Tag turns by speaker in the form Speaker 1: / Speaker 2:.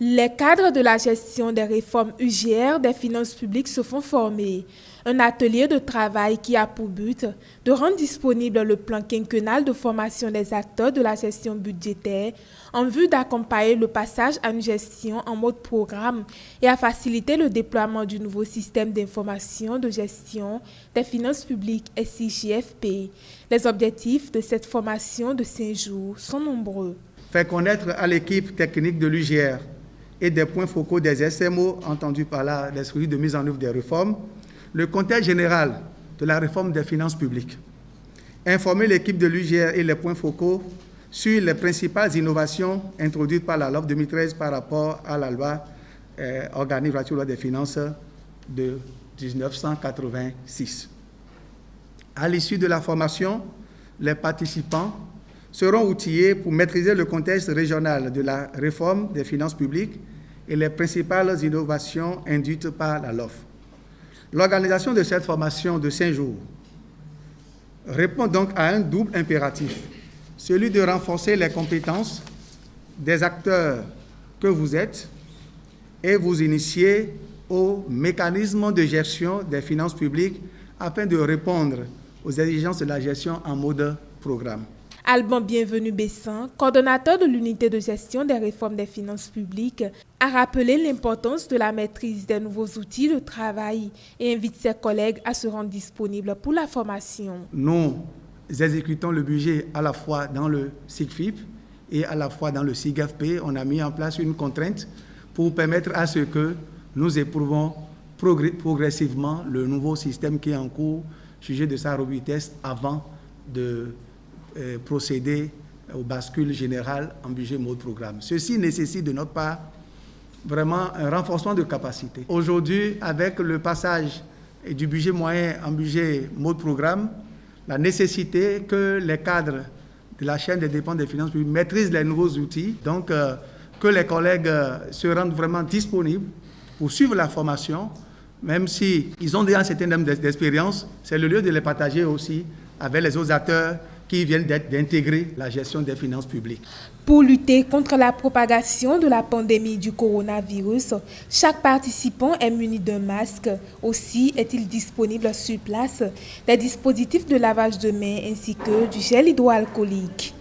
Speaker 1: Les cadres de la gestion des réformes UGR des finances publiques se font former. Un atelier de travail qui a pour but de rendre disponible le plan quinquennal de formation des acteurs de la gestion budgétaire en vue d'accompagner le passage à une gestion en mode programme et à faciliter le déploiement du nouveau système d'information de gestion des finances publiques SIJFP. Les objectifs de cette formation de 5 jours sont nombreux.
Speaker 2: Faire connaître à l'équipe technique de l'UGR et des points focaux des SMO entendus par là, des structures de mise en œuvre des réformes, le contexte général de la réforme des finances publiques. Informer l'équipe de l'UGR et les points focaux sur les principales innovations introduites par la LOF 2013 par rapport à la loi organique relative aux lois des finances de 1986. À l'issue de la formation, les participants seront outillés pour maîtriser le contexte régional de la réforme des finances publiques et les principales innovations induites par la LOF. L'organisation de cette formation de 5 jours répond donc à un double impératif, celui de renforcer les compétences des acteurs que vous êtes et vous initier aux mécanismes de gestion des finances publiques afin de répondre aux exigences de la gestion en mode programme.
Speaker 1: Alban Bienvenu-Bessan, coordonnateur de l'unité de gestion des réformes des finances publiques, a rappelé l'importance de la maîtrise des nouveaux outils de travail et invite ses collègues à se rendre disponibles pour la formation.
Speaker 2: Nous exécutons le budget à la fois dans le SIGFIP et à la fois dans le SIGFP. On a mis en place une contrainte pour permettre à ce que nous éprouvons progressivement le nouveau système qui est en cours, jugé de sa robustesse avant de procéder au bascule général en budget mode programme. Ceci nécessite de notre part vraiment un renforcement de capacité. Aujourd'hui, avec le passage du budget moyen en budget mode programme, la nécessité que les cadres de la chaîne des dépenses des finances publiques maîtrisent les nouveaux outils, donc que les collègues se rendent vraiment disponibles pour suivre la formation, même s'ils ont déjà un certain nombre d'expériences, c'est le lieu de les partager aussi avec les autres acteurs qui viennent d'intégrer la gestion des finances publiques.
Speaker 1: Pour lutter contre la propagation de la pandémie du coronavirus, chaque participant est muni d'un masque. Aussi est-il disponible sur place des dispositifs de lavage de mains ainsi que du gel hydroalcoolique.